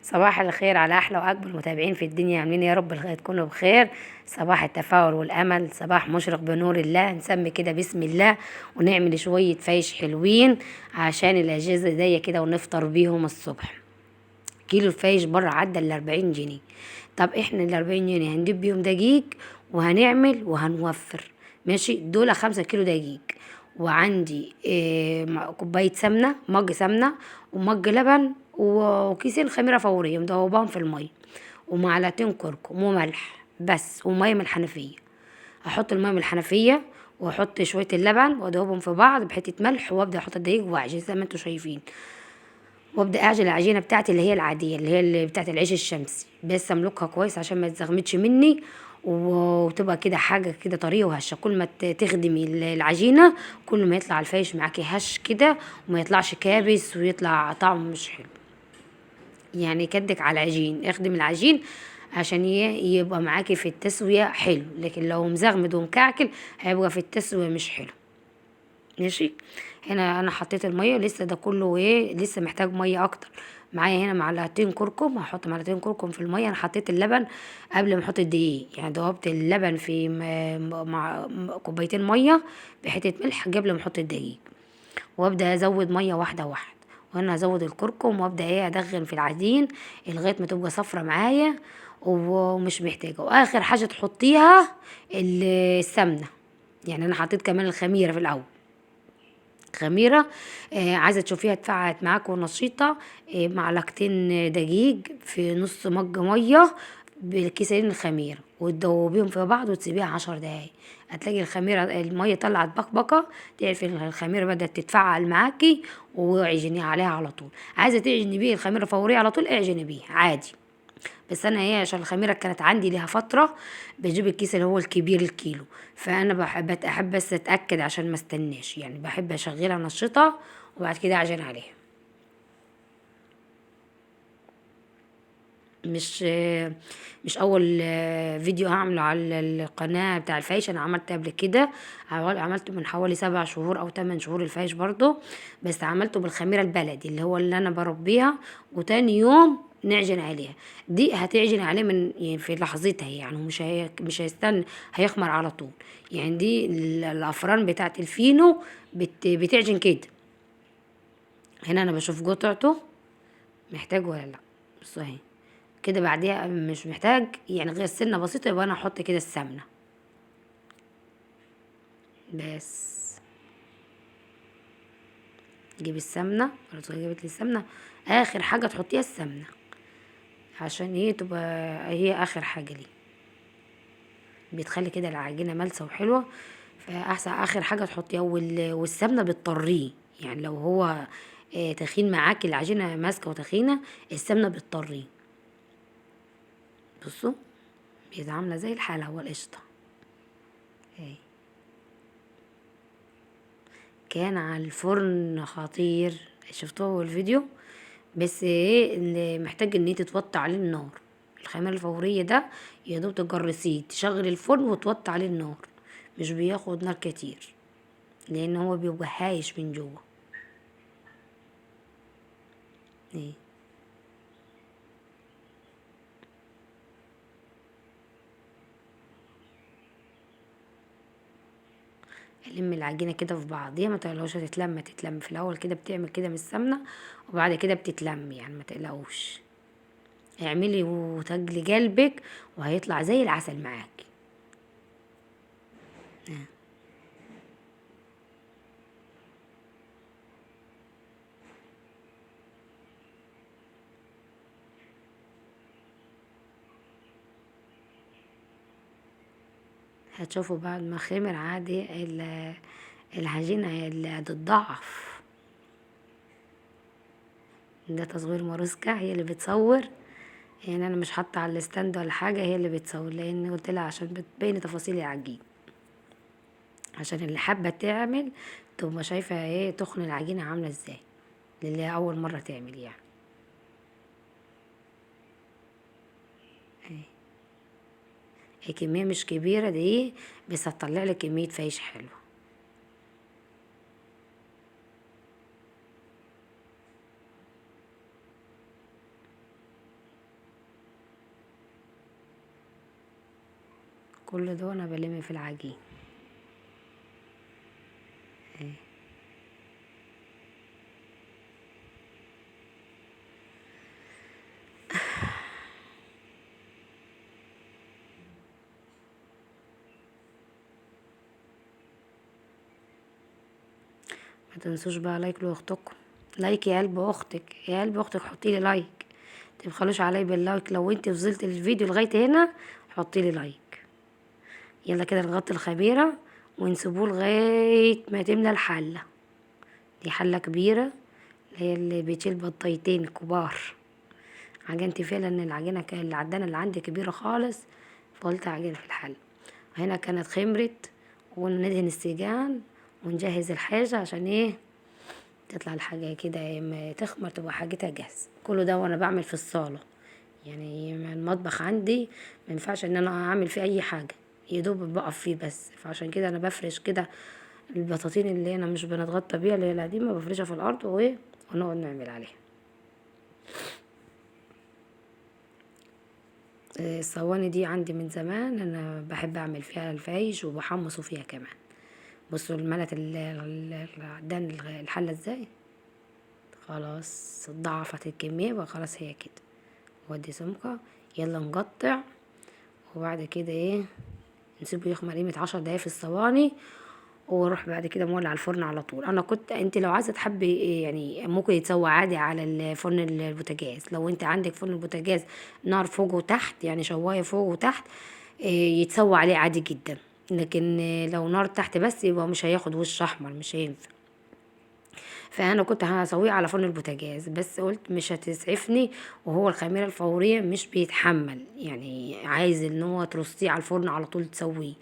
صباح الخير على احلى واجمل متابعين في الدنيا، عاملين يا رب تكونوا بخير. صباح التفاؤل والامل، صباح مشرق بنور الله. نسمي كده بسم الله ونعمل شويه فايش حلوين عشان الاجازه جايه كده ونفطر بيهم الصبح. كيلو الفايش بره عدى ال40 جنيه. طب احنا ال40 جنيه هنجيب بيهم دقيق وهنعمل وهنوفر. ماشي، دول 5 كيلو دقيق، وعندي كوباية سمنة، مج سمنة ومج لبن وكيسين خميرة فورية مدوباهم في المية، ومعلقتين كركم وملح بس، ومية من الحنفية. هحط المية من الحنفية واحط شوية اللبن وادوبهم في بعض بحتة ملح، وابدا احط الدقيق واعجن زي ما انتوا شايفين. وابدا اعجن العجينه بتاعتي اللي هي العاديه، اللي بتاعت العيش الشمسي، بس املكها كويس عشان ما تزغمتش مني وتبقى كده حاجه كده طريه وهشه. كل ما تخدمي العجينه كل ما يطلع الفايش معاكي هش كده وما يطلعش كابس ويطلع طعمه مش حلو. يعني كدك على العجين، اخدم العجين عشان يبقى معاكي في التسويه حلو، لكن لو مزغمد ومكعكل هيبقى في التسويه مش حلو. ماشي. هنا انا حطيت الميه، لسه ده كله لسه محتاج ميه اكتر. معايا هنا معلقتين كركم، هحط معلقتين كركم في الميه. انا حطيت اللبن قبل ما احط الدقيق، يعني دوبت اللبن في مع كوبايتين ميه بحته ملح قبل ما احط الدقيق، وابدا ازود ميه واحده واحده. وانا هزود الكركم وابدا ادغن في العجين لغايه ما تبقى صفرة معايا ومش محتاجه. واخر حاجه تحطيها السمنه، يعني انا حطيت كمان الخميره في الاول. خميرة عايزة تشوفيها اتفعلت معاك ونشيطة. معلقتين دقيق في نص مج مية بالكيسين الخميرة، وتدوبيهم في بعض وتسيبيها 10 دقايق. هتلاقي الخميرة المية طلعت بقبقة، تعرفي ان الخميرة بدأت تتفعل معاكي، واعجني عليها على طول. عايزة تعجني بيه الخميرة فورية على طول اعجني بيه عادي. بس انا عشان الخميره كانت عندي ليها فتره بجيب الكيس اللي هو الكبير الكيلو، فانا احب بس اتاكد عشان ما استناش، يعني بحب اشغلها نشطه وبعد كده اعجن عليها. مش مش اول فيديو هعمله على القناه بتاع الفايش، انا عملت قبل كده. عملته من حوالي 7 شهور او 8 شهور الفايش برضو، بس عملته بالخميره البلدي اللي هو اللي انا بربيها، وتاني يوم نعجن عليها. دي هتعجن عليه من يعني في لحظتها، يعني مش هيستنى، هيخمر على طول. يعني دي الافران بتاعت الفينو بتعجن كده. هنا انا بشوف قطعته محتاج ولا لا. بصوا اهي كده، بعديها مش محتاج يعني غير سنة بسيطة، يبقى انا احط كده السمنة بس. جيب السمنة، خلاص جبت لي السمنة. اخر حاجة تحطيها السمنة عشان هي تبقى هي اخر حاجة ليه، بتخلي كده العجينة ملسة وحلوة. فاحسن اخر حاجة تحطيها، والسمنة بتطريه، يعني لو هو تخين معاكي العجينة ماسكة وتخينة، السمنة بتطريه. بصوا بقت عاملة زي الحلاوة والقشطة اهي. كان على الفرن خطير، شفتوه الفيديو. بس اللي محتاج ان انت تتوطي عليه النار. الخميره الفوريه ده يا دوب تجرسيه، تشغل الفرن وتوطي عليه النار، مش بياخد نار كتير لان هو بيبقى هايش من جوه. ايه، الم العجينه كده في بعضيها، ما تقلقوش تتلم في الاول كده، بتعمل كده من السمنه وبعد كده بتتلم، يعني ما تقلقوش. اعملي وتجلي قلبك وهيطلع زي العسل معاكي. هتشوفوا بعد ما خمر عادي العجينة اللي هتتضاعف. ده تصوير ماروسكا هي اللي بتصور، يعني انا مش حاطه على الستاند ولا حاجه، هي اللي بتصور لان قلت لها عشان بتبين تفاصيل العجين، عشان اللي حابه تعمل تبقى شايفه تخن العجينه عامله ازاي، للي اول مره تعمل يعني. اهي، هي كميه مش كبيره دي، بس هتطلع لك كميه فايش حلوه. كل ده انا بلم في العجين. اهي. ما تنسوش بقى لايك لاختكم، لايك يا قلب اختك، يا قلب اختك حطي لي لايك، متبخلوش عليا باللايك. لو انت وصلت الفيديو لغايه هنا حطي لي لايك. يلا كده نغطي الخميره ونسيبوه لغايه ما تملى الحله. دي حله كبيره، اللي بتشيل بطايتين كبار. عجنت فيها لان العجينه العدانه اللي عندي كبيره خالص، فقلت اعجن في الحله. هنا كانت خمرت، وندهن السيجان ونجهز الحاجه عشان ايه تطلع الحاجه كده لما تخمر تبقى حاجتها جاهزه. كله ده وانا بعمل في الصاله، يعني المطبخ عندي ما ينفعش ان انا اعمل فيه اي حاجه، يدوب بقف فيه بس. فعشان كده انا بفرش كده البطاطين اللي انا مش بنتغطى بيها اللي هي القديمه، بفرشها في الارض وايه ونقعد نعمل عليها. الصواني دي عندي من زمان، انا بحب اعمل فيها الفايش وبحمصه فيها كمان. بصوا الملت العدان الحله ازاي، خلاص ضعفت الكميه بقى، خلاص هي كده. ودي سمكه، يلا نقطع. وبعد كده ايه نسيبه يخمر قيمه 10 دقايق في الصواني، واروح بعد كده مولع الفرن على طول. انا كنت، انت لو عايزه تحبي يعني ممكن يتسوى عادي على الفرن البوتاجاز. لو انت عندك فرن البوتاجاز نار فوق وتحت، يعني شوايه فوق وتحت، يتسوى عليه عادي جدا. لكن لو نار تحت بس يبقى مش هياخد وش احمر، مش هينفع. فانا كنت هسويه على فرن البوتاجاز، بس قلت مش هتسعفني، وهو الخميره الفوريه مش بيتحمل، يعني عايز ان هو ترصيه على الفرن على طول تسويه.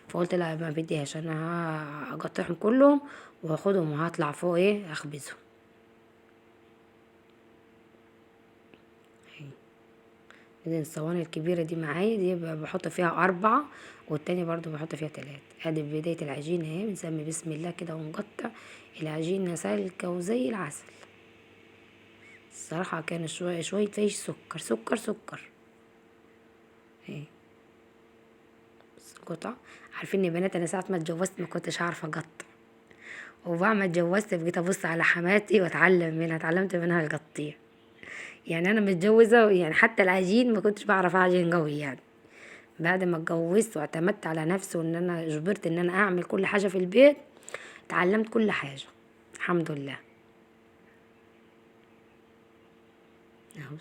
فقلت لا ما بديهاش، انا هقطعهم كلهم وهاخدهم وهطلع فوق ايه اخبزهم. اذا الصواني الكبيره دي معايا دي بحط فيها 4، والتانية برضو بحط فيها 3. ادي بدايه العجينه اهي، بنسمي بسم الله كده ونقطع. العجينه سالكه وزي العسل. الصراحة كان شوية شوية فيش سكر سكر سكر. ايه بس قطع. عارفين يا بنات، انا ساعة ما اتجوزت ما كنتش عارفة اقطع، وبعد ما اتجوزت بقيت ابص على حماتي واتعلم منها، اتعلمت منها القطيع. يعني انا متجوزة يعني حتى العجين ما كنتش بعرف اعجن قوي يعني. بعد ما اتجوزت واعتمدت على نفسي وان انا اجبرت ان انا اعمل كل حاجة في البيت، اتعلمت كل حاجة الحمد لله. اهو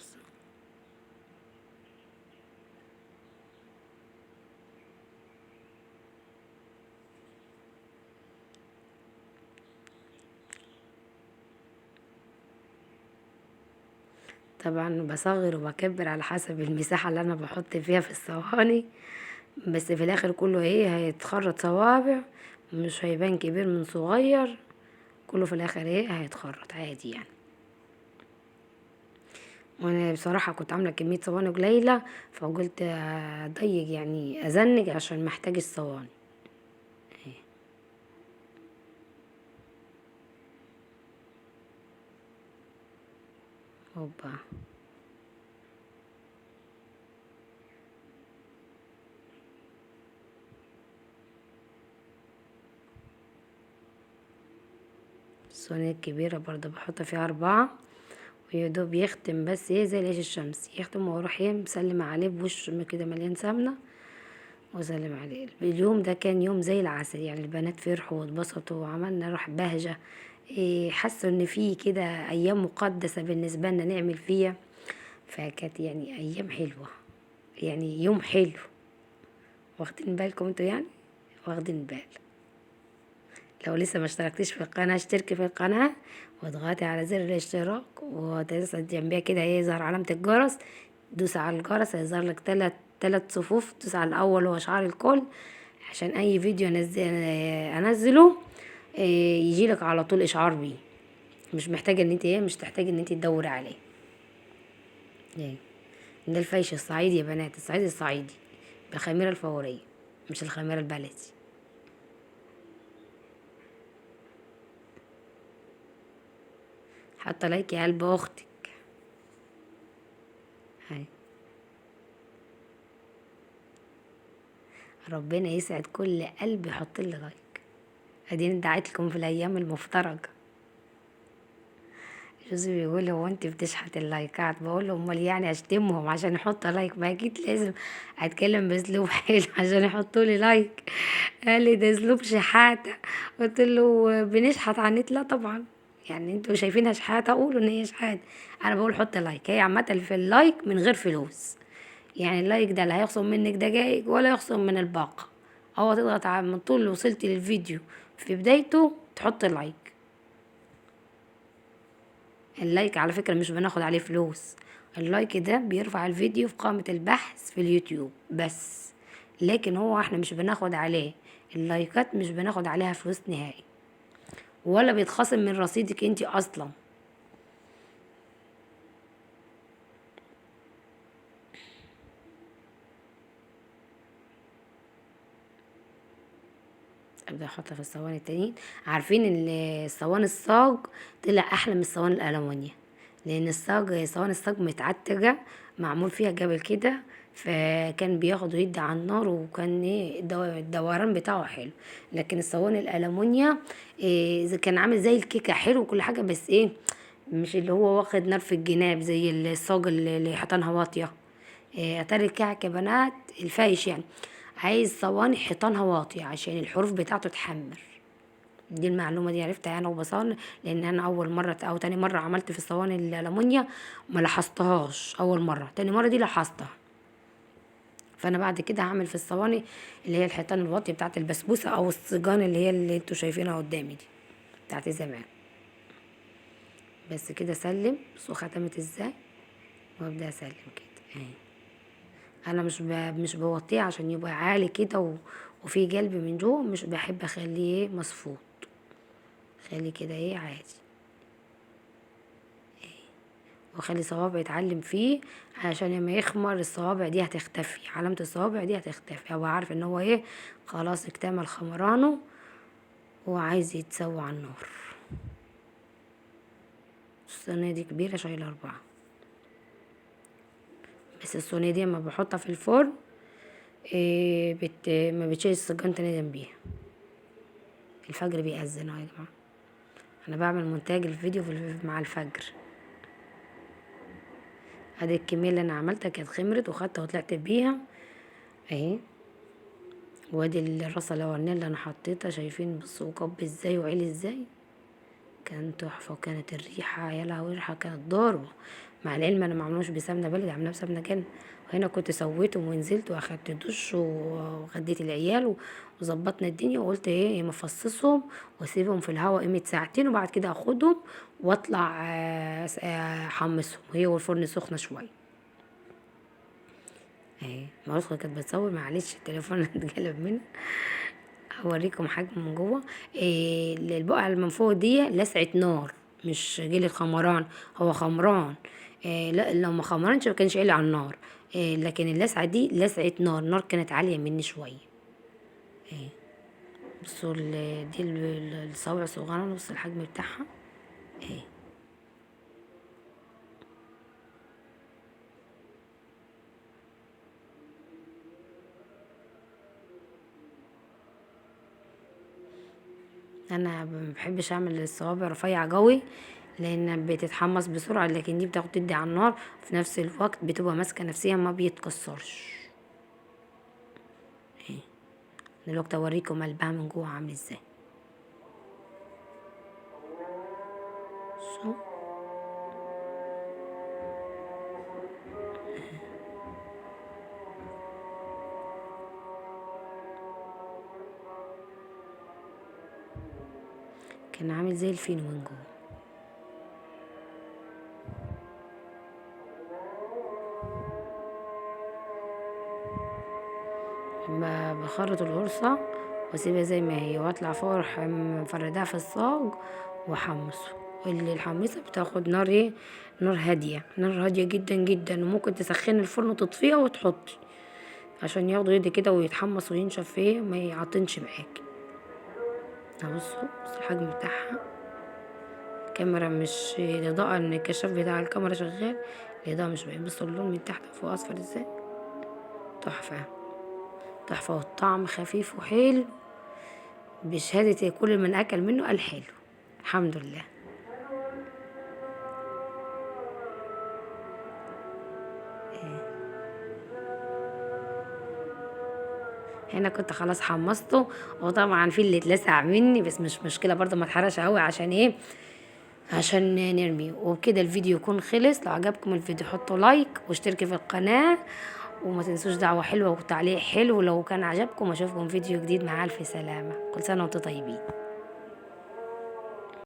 طبعا بصغر وبكبر على حسب المساحة اللي انا بحط فيها في الصواني، بس في الاخر كله ايه هيتخرط صوابع، مش هيبان كبير من صغير، كله في الاخر ايه هيتخرط عادي يعني. وانا بصراحة كنت عاملة كمية صواني قليلة، فقلت اضيق يعني ازنج عشان محتاج الصواني. هوبا. الصواني الكبيرة برضه بحط فيها 4، ويدوب يختم بس ايه زي العيش الشمسي، يختم واروح ايه مسلمة عليه بوش كده مليان سمنة وسلم عليه. اليوم ده كان يوم زي العسل، يعني البنات فرحوا واتبسطوا وعملنا روح بهجة. إيه حسوا ان في كده ايام مقدسة بالنسبة لنا نعمل فيها. فكانت يعني ايام حلوة، يعني يوم حلو. واخدين بالكم انتوا يعني، واخدين بال. لو لسه ما اشتركتيش في القناة اشتركي في القناة، واضغطي على زر الاشتراك، وتنسى جنبيها كده ايه يظهر علامة الجرس. دوس على الجرس هيظهر لك تلات صفوف، دوس على الاول هو شعار الكل، عشان اي فيديو انزله يجيلك على طول اشعار بيه. مش محتاجة ان انت ايه مش تحتاجي ان انت تدوري عليه. ايه ده الفيش الصعيدي يا بنات، الصعيدي الصعيدي بالخميرة الفورية، مش الخميرة البلدي. حاطة لايك يا قلب اختك. هاي ربنا يسعد كل قلب يحط لي لايك. اديني دعيت لكم في الايام المفترجه. جوزي بيقول لي هو انت بتشحت اللايكات؟ بقول له امال يعني اشتمهم عشان يحط لايك؟ ما اكيد لازم اتكلم باسلوب حلو عشان يحطوا لي لايك. قال لي ده اسلوب شحاته. قلت له بنشحت على النت؟ لا طبعا. يعني انتوا شايفينها شحاته قولوا ان هي شحاته. انا بقول حط لايك. هي عامه في اللايك من غير فلوس. يعني اللايك ده لا هيخصم منك دقايق ولا يخصم من الباقه. هو تضغط على من طول اللي وصلت للفيديو في بدايته تحط لايك. اللايك على فكرة مش بناخد عليه فلوس. اللايك ده بيرفع الفيديو في قائمة البحث في اليوتيوب بس. لكن هو احنا مش بناخد عليه. اللايكات مش بناخد عليها فلوس نهائي، ولا بيتخصم من رصيدك انتي اصلا. ابدا احطها في الصواني التانيين. عارفين ان الصواني الصاج طلع احلى من الصواني الالومنيا، لان الصاج صواني الصاج متعتجه، معمول فيها جبل كده، فكان بياخد ويدي على النار، وكان ايه الدوران بتاعه حلو. لكن الصواني الالومنيا اذا كان عامل زي الكيكه حلو وكل حاجه، بس ايه مش اللي هو واخد نار في الجناب زي الصاج اللي حيطانها واطيه. اتاري الكعك يا بنات الفايش يعني عايز صواني حيطانها واطية عشان الحروف بتاعته تحمر. دي المعلومة دي عرفتها انا وبصان، لان انا اول مرة او تاني مرة عملت في الصواني الالومنيا ما لاحظتهاش. اول مرة تاني مرة دي لاحظتها. فانا بعد كده هعمل في الصواني اللي هي الحيطان الواطية بتاعت البسبوسة او الصيجان اللي هي اللي انتوا شايفينها قدامي دي بتاعت زمان. بس كده سلم. بصوا ختمت ازاي، وابدا اسلم كده اهي. انا مش بوطيه عشان يبقى عالي كده وفي قلب من جوه، مش بحب اخليه ايه مصفوط. خلي كده ايه عادي، واخلي صوابعي اتعلم فيه عشان لما يخمر الصوابع دي هتختفي، علامة الصوابع دي هتختفي، هو عارف ان هو ايه خلاص اكتمل خمرانه وعايز يتسوى على النار. الصينية دي كبيرة شايلة 4، بس الصينية دي لما بحطها في الفرن إيه ما بتشيل السجان تاني جنبيها. الفجر بيأذن اهو يا جماعة، انا بعمل مونتاج الفيديو مع الفجر. ادي الكمية اللي انا عملتها كانت خمرت وخدتها وطلعت بيها اهي. وادي الرصة الاولانية اللي انا حطيتها، شايفين بصوا كب ازاي وعلي ازاي، كان تحفة. وكانت الريحة يا لهوي الريحة كانت ضاربة. مع العلم انا معملوش بسمنة بلدي، عاملاه بسمنة جنة. وهنا كنت سويتهم ونزلت واخدت دش وغديت العيال وظبطنا الدنيا، وقلت ايه مفصصهم واسيبهم في الهواء قيمة ساعتين، وبعد كده اخدهم واطلع احمصهم هي والفرن سخنة شوية اهي. مراتي كانت بتصور معلش التليفون اتقلب منها. هوريكم حاجة من جوه. إيه البقعة اللي من فوق دي لسعة نار، مش جيل الخمران، هو خمران. إيه لا لو ما خمرانش ما كانش قلي على النار. إيه لكن اللسعة دي لسعة نار كانت عالية مني شوية. إيه بصوا دي الصوابع صغيرة، بص الحجم بتاعها ايه. انا ما بحبش اعمل الصوابع رفيع قوي لان بتتحمص بسرعه، لكن دي بتاخد تدي على النار في نفس الوقت بتبقى ماسكه نفسها ما بيتكسرش. اهي دلوقتي اوريكم قلبها من جوه عامل ازاي. شو كان عامل زي الفينو من جوه. بخرط القرصه واسيبها زي ما هي واطلع فوق اروح مفردها في الصاج واحمصه. اللي الحميصه بتاخد نار ايه، نار هاديه، نار هاديه جدا جدا، وممكن تسخني الفرن وتطفيها وتحطي عشان ياخدوا يدي كده ويتحمص وينشف فيه ما يعطنش معاكي. بصوا الحجم بتاعها. الكاميرا مش الاضاءة ان الكشاف بتاع الكاميرا شغال، الاضاءة مش باين. بصوا اللون من تحت وفوق اصفر ازاي، تحفة. تحفة، والطعم خفيف وحلو بشهادة كل من أكل منه قال حلو. الحمد لله. هنا كنت خلاص حمصته، وطبعا في اللي اتلسع مني بس مش مشكلة برضه، ما اتحرقش قوي عشان ايه، عشان نرميه. وبكده الفيديو يكون خلص. لو عجبكم الفيديو حطوا لايك واشتركوا في القناة، وما تنسوش دعوة حلوة وتعليق حلو. لو كان عجبكم اشوفكم فيديو جديد. مع الف سلامة، كل سنة وانتم طيبين.